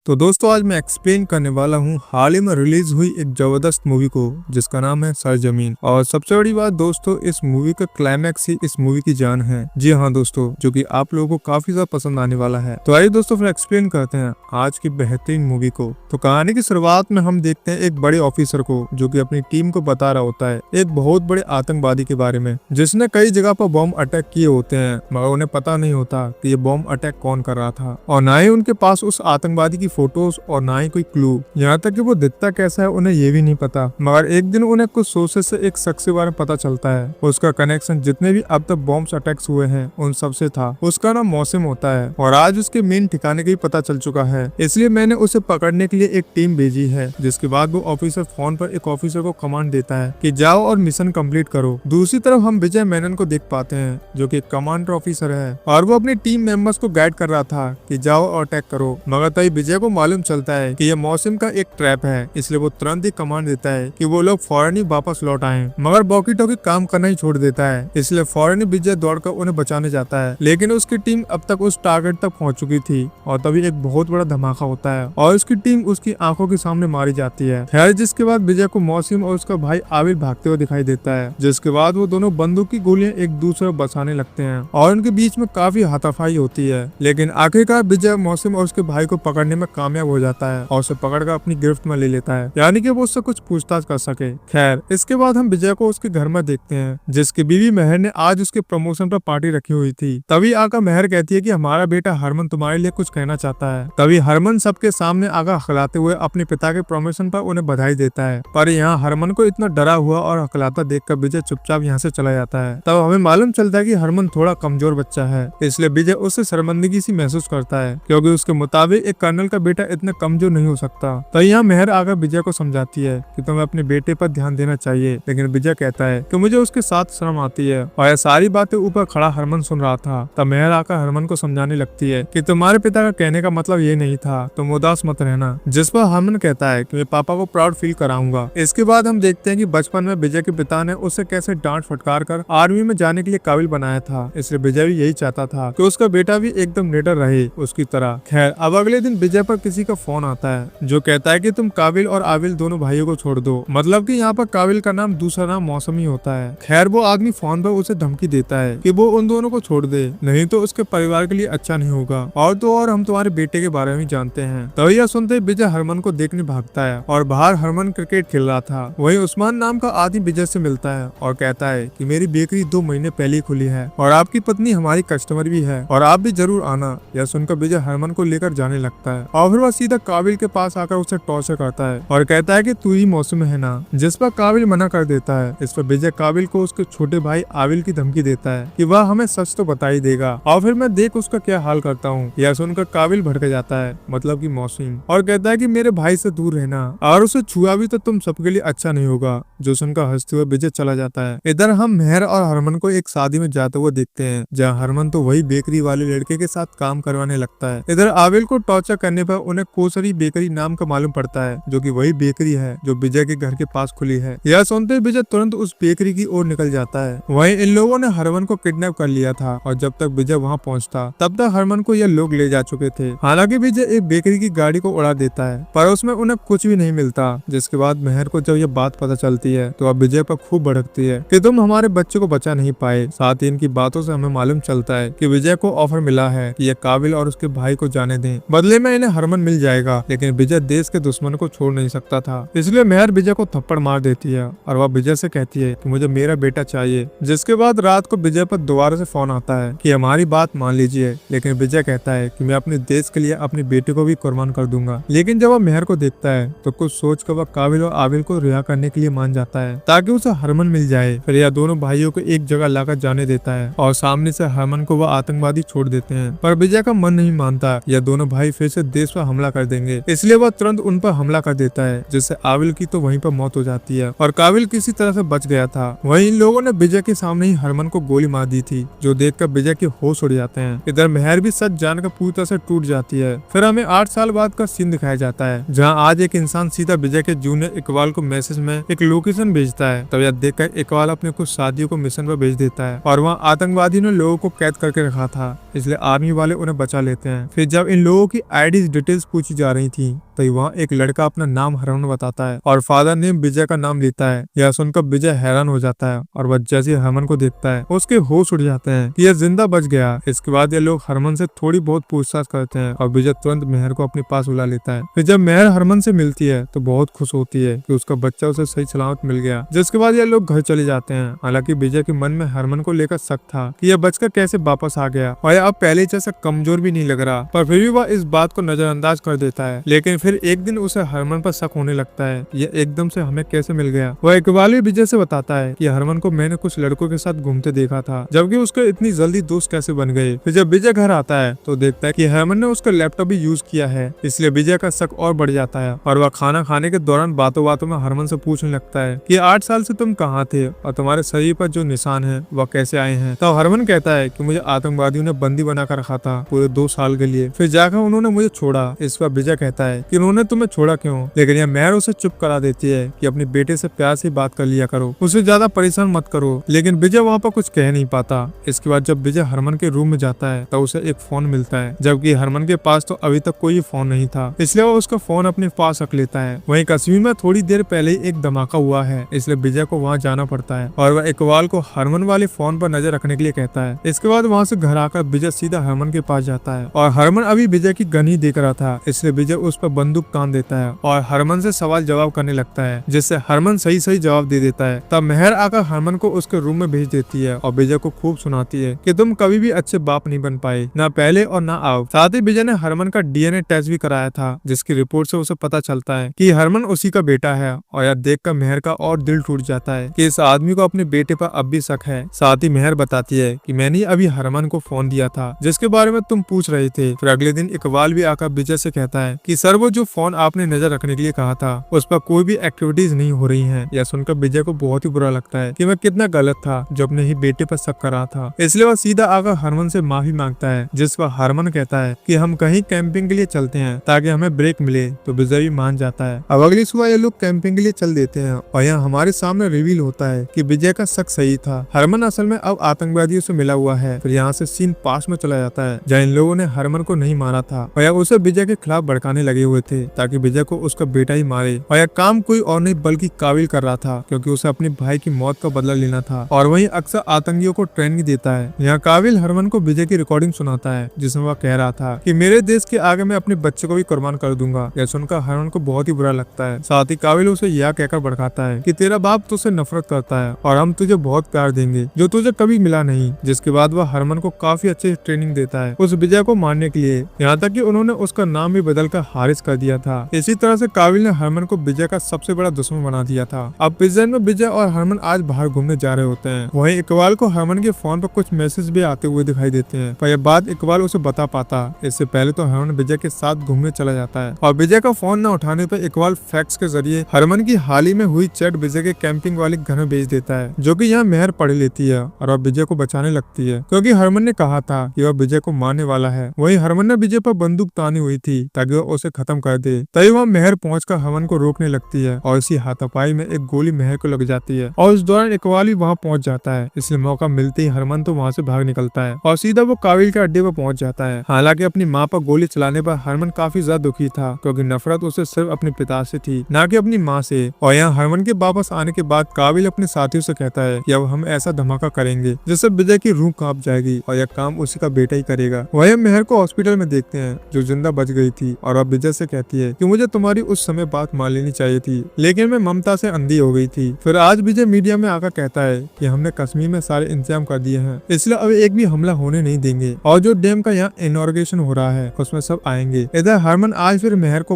तो दोस्तों आज मैं एक्सप्लेन करने वाला हूँ हाल ही में रिलीज हुई एक जबरदस्त मूवी को जिसका नाम है सरजमीन। और सबसे बड़ी बात दोस्तों, इस मूवी का क्लाइमैक्स ही इस मूवी की जान है। जी हाँ दोस्तों, जो कि आप लोगों को काफी ज्यादा पसंद आने वाला है। तो आइए दोस्तों फिर एक्सप्लेन करते हैं आज की बेहतरीन मूवी को। तो कहानी की शुरुआत में हम देखते हैं एक बड़े ऑफिसर को जो कि अपनी टीम को बता रहा होता है एक बहुत बड़े आतंकवादी के बारे में जिसने कई जगह पर बॉम्ब अटैक किए होते हैं, मगर उन्हें पता नहीं होता कि ये बॉम्ब अटैक कौन कर रहा था और ना ही उनके पास उस आतंकवादी की फोटोज और ना ही कोई क्लू। यहाँ तक कि वो दिखता कैसा है उन्हें ये भी नहीं पता। मगर एक दिन उन्हें कुछ सोर्सेस से एक शख्स के बारे में पता चलता है। उसका कनेक्शन जितने भी अब तक बॉम्ब अटैक्स हुए हैं उन सबसे था। उसका नाम मौसम होता है और आज उसके मेन ठिकाने का ही पता चल चुका है, इसलिए मैंने उसे पकड़ने के लिए एक टीम भेजी है। जिसके बाद वो ऑफिसर फोन पर एक ऑफिसर को कमांड देता है कि जाओ और मिशन कंप्लीट करो। दूसरी तरफ हम विजय मेनन को देख पाते हैं जो कि कमांडर ऑफिसर है और वो अपनी टीम मेंबर्स को गाइड कर रहा था कि जाओ और अटैक करो। मगर तभी विजय को मालूम चलता है कि यह मौसम का एक ट्रैप है, इसलिए वो तुरंत ही कमांड देता है कि वो लोग फौरन ही वापस लौट आए। मगर वॉकी टॉकी काम करना ही छोड़ देता है, इसलिए फौरन ही विजय दौड़कर उन्हें बचाने जाता है। लेकिन उसकी टीम अब तक उस टारगेट तक पहुंच चुकी थी और तभी एक बहुत बड़ा धमाका होता है और उसकी टीम उसकी आंखों के सामने मारी जाती है। खैर जिसके बाद विजय को मौसम और उसका भाई आविल भागते हुए दिखाई देता है। जिसके बाद वो दोनों बंदूक की गोलियां एक दूसरे को बसाने लगते हैं और उनके बीच में काफी हाथापाई होती है। लेकिन आखिरकार विजय मौसम और उसके भाई को पकड़ने में कामयाब हो जाता है और उसे पकड़कर अपनी गिरफ्त में ले लेता है, यानी कि वो उससे कुछ पूछताछ कर सके। खैर इसके बाद हम विजय को उसके घर में देखते हैं जिसकी बीवी मेहर ने आज उसके प्रमोशन पर पार्टी रखी हुई थी। तभी आकर मेहर कहती है कि हमारा बेटा हरमन तुम्हारे लिए कुछ कहना चाहता है। तभी हरमन सबके सामने आकर हकलाते हुए अपने पिता के प्रमोशन पर उन्हें बधाई देता है। पर यहाँ हरमन को इतना डरा हुआ और हकलाता देखकर विजय चुपचाप यहाँ से चला जाता है। तब हमें मालूम चलता है कि हरमन थोड़ा कमजोर बच्चा है, इसलिए विजय उससे शर्मिंदगी सी महसूस करता है क्योंकि उसके मुताबिक एक कर्नल का बेटा इतना कमजोर नहीं हो सकता। तो यहाँ मेहर आकर विजय को समझाती है कि तुम्हें अपने बेटे पर ध्यान देना चाहिए, लेकिन विजय कहता है कि मुझे उसके साथ शर्म आती है। और यह सारी बातें ऊपर खड़ा हरमन सुन रहा था। तब मेहर आकर हरमन को समझाने लगती है कि तुम्हारे पिता का कहने का मतलब ये नहीं था, तुम उदास मत रहना। जिस पर हरमन कहता है कि मैं पापा को प्राउड फील कराऊंगा। इसके बाद हम देखते हैं कि बचपन में विजय के पिता ने उसे कैसे डांट फटकार कर आर्मी में जाने के लिए काबिल बनाया था, इसलिए विजय भी यही चाहता था कि उसका बेटा भी एकदम निडर रहे उसकी तरह। खैर अब अगले दिन विजय पर किसी का फोन आता है जो कहता है कि तुम काबिल और आविल दोनों भाइयों को छोड़ दो। मतलब कि यहाँ पर काबिल का नाम दूसरा नाम मौसमी होता है। खैर वो आदमी फोन पर उसे धमकी देता है कि वो उन दोनों को छोड़ दे, नहीं तो उसके परिवार के लिए अच्छा नहीं होगा। और तो और हम तुम्हारे बेटे के बारे में जानते हैं। तभी यह सुनते विजय हरमन को देखने भागता है और बाहर हरमन क्रिकेट खेल रहा था। वही उस्मान नाम का आदमी विजय से मिलता है और कहता है कि मेरी बेकरी 2 महीने पहले खुली है और आपकी पत्नी हमारी कस्टमर भी है और आप भी जरूर आना। यह सुनकर विजय हरमन को लेकर जाने लगता है और फिर वह सीधा काबिल के पास आकर उसे टॉर्चर करता है और कहता है कि तू ही मौसम है ना। जिस पर काबिल मना कर देता है। इस पर विजय काबिल को उसके छोटे भाई आविल की धमकी देता है कि वह हमें सच तो बता ही देगा और फिर मैं देख उसका क्या हाल करता हूँ। यह सुनकर काबिल भड़क जाता है, मतलब कि मौसम, और कहता है कि मेरे भाई से दूर रहना और उसे छुआ भी तो तुम सबके लिए अच्छा नहीं होगा। जो सुनकर हंसते हुए विजय चला जाता है। इधर हम मेहर और हरमन को एक शादी में जाते हुए देखते हैं जहाँ हरमन तो वही बेकरी वाले लड़के के साथ काम करवाने लगता है। इधर आविल को टॉर्चर करने पर उन्हें कोसरी बेकरी नाम का मालूम पड़ता है जो कि वही बेकरी है जो विजय के घर के पास खुली है। यह सुनते विजय तुरंत उस बेकरी की ओर निकल जाता है। वहीं इन लोगों ने हरमन को किडनैप कर लिया था और जब तक विजय वहां पहुंचता तब तक हरमन को यह लोग ले जा चुके थे। हालांकि विजय एक बेकरी की गाड़ी को उड़ा देता है पर उसमें उन्हें कुछ भी नहीं मिलता। जिसके बाद मेहर को जब यह बात पता चलती है तो अब विजय पर खूब भड़कती है कि तुम हमारे बच्चे को बचा नहीं पाए। साथ ही इनकी बातों से हमें मालूम चलता है कि विजय को ऑफर मिला है कि यह काबिल और उसके भाई को जाने दें, बदले में इन्हें हरमन मिल जाएगा। लेकिन विजय देश के दुश्मन को छोड़ नहीं सकता था, इसलिए मेहर विजय को थप्पड़ मार देती है और वह विजय से कहती है कि मुझे मेरा बेटा चाहिए। जिसके बाद रात को विजय पर दोबारा से फोन आता है कि हमारी बात मान लीजिए। लेकिन विजय कहता है कि मैं अपने देश के लिए अपने बेटे को भी कुर्बान कर दूंगा। लेकिन जब वह मेहर को देखता है तो कुछ सोच कर वह काबिल और आविल को रिहा करने के लिए मान जाता है ताकि उसे हरमन मिल जाए। फिर यह दोनों भाइयों को एक जगह लाकर जाने देता है और सामने से हरमन को वह आतंकवादी छोड़ देते हैं। पर विजय का मन नहीं मानता। यह दोनों भाई फिर से देश पर हमला कर देंगे, इसलिए वह तुरंत उन पर हमला कर देता है जिससे आविल की तो वहीं पर मौत हो जाती है और काबिल किसी तरह से बच गया था। वहीं इन लोगों ने विजय के सामने ही हरमन को गोली मार दी थी जो देखकर विजय के होश उड़ जाते हैं। इधर मेहर भी सच जानकर पूरी तरह से टूट जाती है। फिर हमें 8 साल बाद का सीन दिखाया जाता है जहाँ आज एक इंसान सीधा विजय के जूनियर इकबाल को मैसेज में एक लोकेशन भेजता है। तब यह देखकर इकबाल अपने कुछ साथियों को मिशन पर भेज देता है और वहाँ आतंकवादी ने लोगों को कैद करके रखा था, इसलिए आर्मी वाले उन्हें बचा लेते हैं। फिर जब इन लोगों की आईडी डिटेल्स पूछी जा रही थी तभी वहाँ एक लड़का अपना नाम हरमन बताता है और फादर नेम विजय का नाम लेता है। यह सुनकर विजय हैरान हो जाता है और वह जैसे हरमन को देखता है उसके होश उड़ जाते हैं कि यह जिंदा बच गया। इसके बाद ये लोग हरमन से थोड़ी बहुत पूछताछ करते हैं और विजय तुरंत मेहर को अपने पास बुला लेता है। फिर जब मेहर हरमन से मिलती है तो बहुत खुश होती है कि उसका बच्चा उसे सही सलामत मिल गया। जिसके बाद ये लोग घर चले जाते हैं। हालांकि विजय के मन में हरमन को लेकर शक था कि यह बचकर कैसे वापस आ गया और यह अब पहले जैसा कमजोर भी नहीं लग रहा, पर फिर भी वह इस बात को नजरअंदाज कर देता है। लेकिन फिर एक दिन उसे हरमन पर शक होने लगता है, यह एकदम से हमें कैसे मिल गया। वह इकबाल भी विजय से बताता है कि हरमन को मैंने कुछ लड़कों के साथ घूमते देखा था, जबकि उसके इतनी जल्दी दोस्त कैसे बन गए। फिर जब विजय घर आता है तो देखता है कि हरमन ने उसका लैपटॉप भी यूज किया है, इसलिए विजय का शक और बढ़ जाता है और वह खाना खाने के दौरान बातों बातों में हरमन से पूछने लगता है कि 8 साल से तुम कहाँ थे और तुम्हारे शरीर पर जो निशान है वह कैसे आए हैं। तो हरमन कहता है कि मुझे आतंकवादियों ने बंदी बनाकर रखा था पूरे 2 साल के लिए, फिर जाकर उन्होंने मुझे छोड़ा। इस पर विजय कहता है कि उन्होंने तुम्हें छोड़ा क्यों, लेकिन यह मेहर उसे चुप करा देती है कि अपने बेटे से प्यार से बात कर लिया करो, उसे ज्यादा परेशान मत करो। लेकिन विजय वहाँ पर कुछ कह नहीं पाता। इसके बाद जब विजय हरमन के रूम में जाता है तो उसे एक फोन मिलता है, जबकि हरमन के पास तो अभी तक कोई फोन नहीं था, इसलिए वो उसका फोन अपने पास रख लेता है। वहीं कश्मीर में थोड़ी देर पहले ही एक धमाका हुआ है, इसलिए विजय को वहाँ जाना पड़ता है और वह इकबाल को हरमन वाले फोन पर नजर रखने के लिए कहता है। इसके बाद वहाँ से घर आकर विजय सीधा हरमन के पास जाता है और हरमन अभी विजय की गन ही देख रहा था, इसलिए विजय उस पर बंदूक तान देता है और हरमन से सवाल जवाब करने लगता है, जिससे हरमन सही सही जवाब दे देता है। तब मेहर आकर हरमन को उसके रूम में भेज देती है और विजय को खूब सुनाती है कि तुम कभी भी अच्छे बाप नहीं बन पाए, ना पहले और ना अब। साथ ही विजय ने हरमन का डीएनए टेस्ट भी कराया था, जिसकी रिपोर्ट से उसे पता चलता है कि हरमन उसी का बेटा है। और यह देखकर मेहर का और दिल टूट जाता है कि इस आदमी को अपने बेटे पर अब भी शक है। साथ ही मेहर बताती है कि मैंने अभी हरमन को फोन दिया था जिसके बारे में तुम पूछ रहे थे। फिर अगले दिन इकबाल भी आकर विजय से कहता है कि सर वो जो फोन आपने नजर रखने के लिए कहा था उस पर कोई भी एक्टिविटीज नहीं हो रही है। यह सुनकर विजय को बहुत ही बुरा लगता है कि मैं कितना गलत था जो अपने ही बेटे पर शक कर रहा था, इसलिए वह सीधा आकर हरमन से माफी मांगता है। जिस पर हरमन कहता है कि हम कहीं कैंपिंग के लिए चलते हैं ताकि हमें ब्रेक मिले, तो विजय भी मान जाता है। अब अगली सुबह ये लोग कैंपिंग के लिए चल देते हैं और यहाँ हमारे सामने रिवील होता है कि विजय का शक सही था, हरमन असल में अब आतंकवादियों से मिला हुआ है। फिर यहाँ से सीन पास में चला जाता है जहाँ इन लोगों ने हरमन को नहीं मारा था और यह उसे विजय के खिलाफ भड़काने लगे हुए थे ताकि विजय को उसका बेटा ही मारे। और यह काम कोई और नहीं बल्कि काबिल कर रहा था, क्योंकि उसे अपने भाई की मौत का बदला लेना था और वहीं अक्सर आतंकियों को ट्रेनिंग देता है। यहाँ काबिल हरमन को विजय की रिकॉर्डिंग सुनाता है जिसमें वह कह रहा था कि मेरे देश के आगे मैं अपने बच्चे को भी कुर्बान कर दूंगा। यह सुनकर हरमन को बहुत ही बुरा लगता है। साथ ही काबिल उसे यह कहकर भड़काता है कि तेरा बाप तुझसे नफरत करता है और हम तुझे बहुत प्यार देंगे जो तुझे कभी मिला नहीं। जिसके बाद वह हरमन को काफी अच्छे ट्रेनिंग देता है उस विजय को मारने के लिए, यहाँ तक कि उन्होंने उसका नाम भी बदलकर हारिस कर दिया था। इसी तरह से काबिल ने हरमन को विजय का सबसे बड़ा दुश्मन बना दिया था। अब पिज्जन में विजय और हरमन आज बाहर घूमने जा रहे होते हैं। वहीं इकबाल को हरमन के फोन पर कुछ मैसेज भी आते हुए दिखाई देते हैं, पर यह बात इकबाल उसे बता पाता। इससे पहले तो हरमन विजय के साथ घूमने चला जाता है और विजय का फोन न उठाने पर इकबाल फैक्स के जरिए हरमन की हाल ही में हुई चैट विजय के कैंपिंग वाले घर में भेज देता है, जो कि यहाँ मेहर पढ़ लेती है और अब विजय को बचाने लगती है क्योंकि हरमन ने कहा था कि वह विजय को मारने वाला है। वहीं हरमन ने विजय पर बंदूक तानी हुई थी ताकि वह उसे खत्म कर दे। तभी वह मेहर पहुंचकर हरमन को रोकने लगती है और इसी हाथापाई में एक गोली मेहर को लग जाती है और उस दौरान इकबाल भी वहाँ पहुंच जाता है। इसलिए मौका मिलते ही हरमन तो वहाँ से भाग निकलता है और सीधा वो काबिल के अड्डे पर पहुंच जाता है। हालांकि अपनी माँ पर गोली चलाने पर हरमन काफी ज्यादा दुखी था क्योंकि नफरत उसे सिर्फ अपने पिता से थी, न कि अपनी माँ से। और यहाँ हरमन के वापस आने के बाद काबिल अपने साथियों से कहता है कि अब हम ऐसा धमाका करेंगे जिससे विजय की रूह कांप जाएगी और यह काम उसी का बेटा ही करेगा। वह मेहर को हॉस्पिटल में देखते हैं जो जिंदा बच गई थी और अब विजय से कहती है कि मुझे तुम्हारी उस समय बात मान लेनी चाहिए थी, लेकिन मैं ममता से अंधी हो गई थी। फिर आज विजय मीडिया में आकर कहता है कि हमने कश्मीर में सारे इंतजाम कर दिए हैं, इसलिए अब एक भी हमला होने नहीं देंगे और जो डैम का यहाँ इनॉर्गेशन हो रहा है उसमें सब आएंगे। इधर हरमन आज फिर मेहर को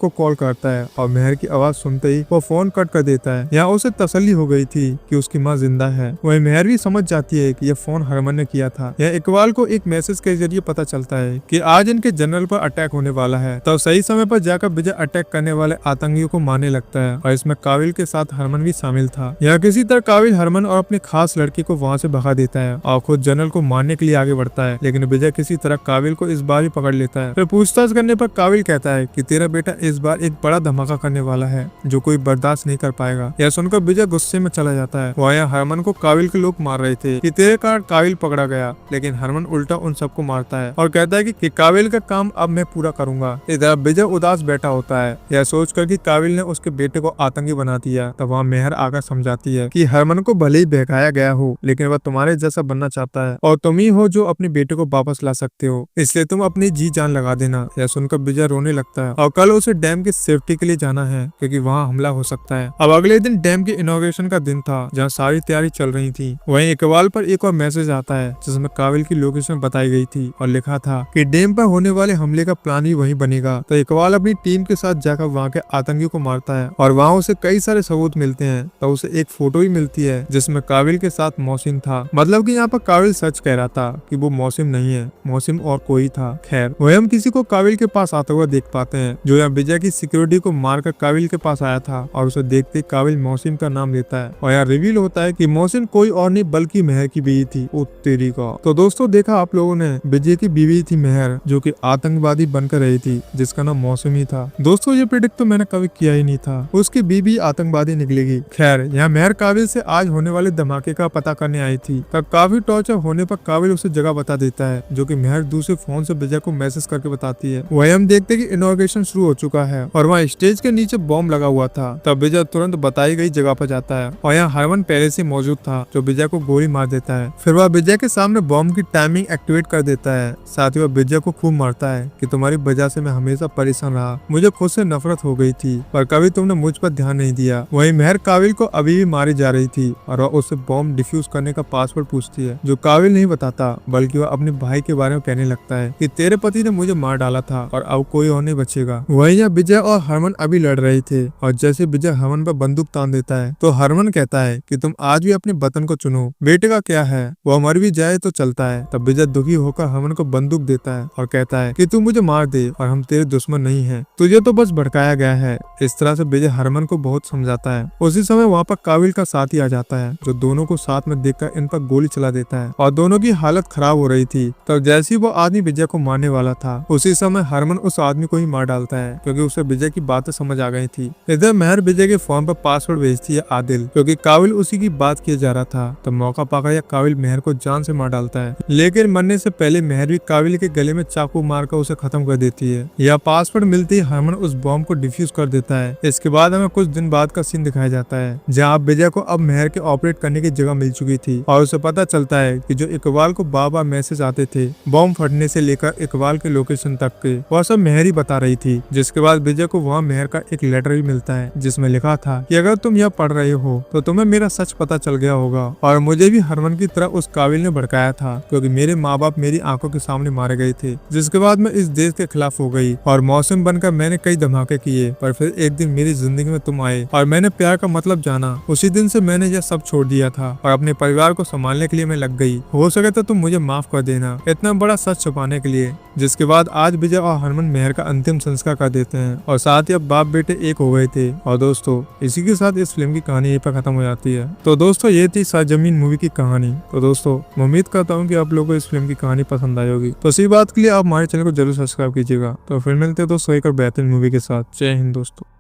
कॉल करता है और मेहर की आवाज सुनते ही वो फोन कट कर देता है। यहाँ उसे तसल्ली हो गई थी कि उसकी माँ जिंदा है। वही मेहर भी समझ जाती है कि यह फोन हरमन ने किया था। यह इकबाल को एक मैसेज के जरिए पता चलता है कि आज इनके जनरल पर अटैक होने वाला है। तब सही समय पर जाकर विजय अटैक करने वाले आतंकियों को मारने लगता है और इसमें काबिल के साथ हरमन भी शामिल था। यह किसी तरह काबिल हरमन और अपनी खास लड़की को वहाँ से भगा देता है और खुद जनरल को मारने के लिए आगे बढ़ता है, लेकिन विजय किसी तरह काबिल को इस बार भी पकड़ लेता है। फिर पूछताछ करने पर काबिल कहता है कि तेरा बेटा इस बार एक बड़ा धमाका करने वाला है जो कोई बर्दाश्त नहीं कर पाएगा। यह सुनकर विजय गुस्से में चला जाता है। वहाँ हरमन को काबिल के लोग मार रहे थे कि तेरे कारण काबिल पकड़ा गया, लेकिन हरमन उल्टा उन सबको मारता है और कहता है कि काबिल का काम अब मैं पूरा करूंगा। इधर विजय उदास बैठा होता है, यह सोचकर कि काबिल ने उसके बेटे को आतंकी बना दिया। तब वहाँ मेहर आकर समझाती है कि हरमन को भले ही बहकाया गया हो, लेकिन वह तुम्हारे जैसा बनना चाहता है और तुम ही हो जो अपने बेटे को वापस ला सकते हो, इसलिए तुम अपनी जी जान लगा देना। यह सुनकर विजय रोने लगता है और कल उसे डैम की सेफ्टी के लिए जाना है क्योंकि वहाँ हमला हो सकता है। अब अगले दिन डैम के इनॉग्रेशन का दिन था जहाँ सारी तैयारी चल रही थी। वहीं इकबाल पर एक और मैसेज आता है जिसमें काबिल की लोकेशन बताई गई थी और लिखा था कि डैम पर होने वाले हमले का प्लान भी वहीं बनेगा। तो इकबाल अपनी टीम के साथ जाकर वहाँ के आतंकियों को मारता है और वहाँ उसे कई सारे सबूत मिलते हैं। तो उसे एक फोटो भी मिलती है जिसमें काबिल के साथ मौसिम था। मतलब कि यहाँ पर काबिल सच कह रहा था कि वो मौसिम नहीं है, मौसिम और कोई था। खैर वही हम किसी को काबिल के पास आता हुआ देख पाते हैं जो यहाँ विजय की सिक्योरिटी को मारकर काबिल के पास आया था और उसे देखते काबिल मौसिम का नाम लेता है और यहाँ रिवील होता है कि मौसिम कोई और नहीं बल्कि मेहर की बीवी थी। ओ तेरी का। तो दोस्तों देखा आप लोगों ने, विजय की बीवी थी मेहर जो कि आतंकवादी बनकर रही थी जिसका नाम मौसिम ही था। दोस्तों ये प्रेडिक्ट तो मैंने कभी किया ही नहीं था, उसकी बीवी आतंकवादी निकलेगी। खैर यहाँ मेहर काबिल से आज होने वाले धमाके का पता करने आई थी। तब काफी टॉर्चर होने पर काबिल उसे जगह बता देता है जो कि मेहर दूसरे फोन से विजय को मैसेज करके बताती है। वही हम देखते कि इनॉग्रेशन शुरू हो चुका है और वहाँ स्टेज के नीचे बॉम्ब लगा हुआ था। तब विजय तुरंत बताई गई जगह पर जाता है और यहाँ हरमन पहले से मौजूद था जो विजय को गोली मार देता है। फिर वह विजय के सामने बॉम्ब की टाइमिंग एक्टिवेट कर देता है। साथ ही वह विजय को खूब मारता है कि तुम्हारी वजह से मैं हमेशा परेशान रहा, मुझे खुद से नफरत हो गई थी पर कभी तुमने मुझ पर ध्यान नहीं दिया। वही मेहर काबिल को अभी भी मारी जा रही थी और वह उससे बॉम्ब डिफ्यूज करने का पासवर्ड पूछती है जो काबिल नहीं बताता, बल्कि वह अपने भाई के बारे में कहने लगता है कि तेरे पति ने मुझे मार डाला था और अब कोई और नहीं बचेगा। वही यहाँ विजय और हरमन अभी लड़ रहे थे और जैसे विजय हरमन पर बंदूक तान देता है तो हरमन कहता है कि तुम आज भी अपने वतन को चुनो, बेटे का क्या है, वो मर भी जाए तो चलता है। तब विजय दुखी होकर हरमन को बंदूक देता है और कहता है कि तू मुझे मार दे और हम तेरे दुश्मन नहीं है, तुझे तो बस भड़काया गया है। इस तरह से विजय हरमन को बहुत समझाता है। उसी समय वहाँ पर काबिल का साथी आ जाता है जो दोनों को साथ में देखकर इन पर गोली चला देता है और दोनों की हालत खराब हो रही थी। तब जैसे ही वो आदमी विजय को मारने वाला था उसी समय हरमन उस आदमी को ही मार डालता है क्योंकि उसे विजय की बातें समझ आ गई थी। इधर मेहर विजय के फोन पर पासवर्ड भेजती है आदिल क्योंकि काबिल उसी की बात किया जा रहा था। तब मौका पाकर यह काबिल मेहर को जान से मार डालता है, लेकिन मरने से पहले मेहर भी काबिल के गले में चाकू मारकर उसे खत्म कर देती है। यह पासवर्ड मिलते ही हरमन उस बॉम्ब को डिफ्यूज कर देता है। इसके बाद हमें कुछ दिन बाद का सीन दिखाया जाता है जहाँ विजय को अब मेहर के ऑपरेट करने की जगह मिल चुकी थी और उसे पता चलता है कि जो इकबाल को बार-बार मैसेज आते थे बॉम्ब फटने से लेकर इकबाल के लोकेशन तक के, वह सब मेहर ही बता रही थी। जिसके बाद विजय को वहाँ मेहर का एक लेटर भी मिलता है जिसमें लिखा था कि अगर तुम यह पढ़ रहे हो तो तुम्हें मेरा सच पता चल गया होगा और मुझे भी हरमन की तरह उस काबिल ने भड़काया था क्योंकि मेरे माँ बाप मेरी आंखों के सामने मारे गए थे। जिसके बाद मैं इस देश के खिलाफ हो गई और मौसम बनकर मैंने कई धमाके किए, पर फिर एक दिन मेरी जिंदगी में तुम आए और मैंने प्यार का मतलब जाना। उसी दिन से मैंने यह सब छोड़ दिया था और अपने परिवार को संभालने के लिए मैं लग गई। हो सके तो तुम मुझे माफ कर देना इतना बड़ा सच छुपाने के लिए। जिसके बाद आज विजय और हरमन मेहर का अंतिम संस्कार कर देते हैं और साथ ही अब बाप बेटे एक हो गए थे। और दोस्तों इसी के साथ इस फिल्म की कहानी यहीं पर खत्म हो जाती है। तो दोस्तों ये थी सरजमीन मूवी की कहानी। तो दोस्तों मैं उम्मीद करता हूँ कि आप लोगों को इस फिल्म की कहानी पसंद आई होगी। तो इसी बात के लिए आप हमारे चैनल को जरूर सब्सक्राइब कीजिएगा। तो फिर मिलते हैं दोस्तों एक और बेहतरीन मूवी के साथ। जय हिंद दोस्तों।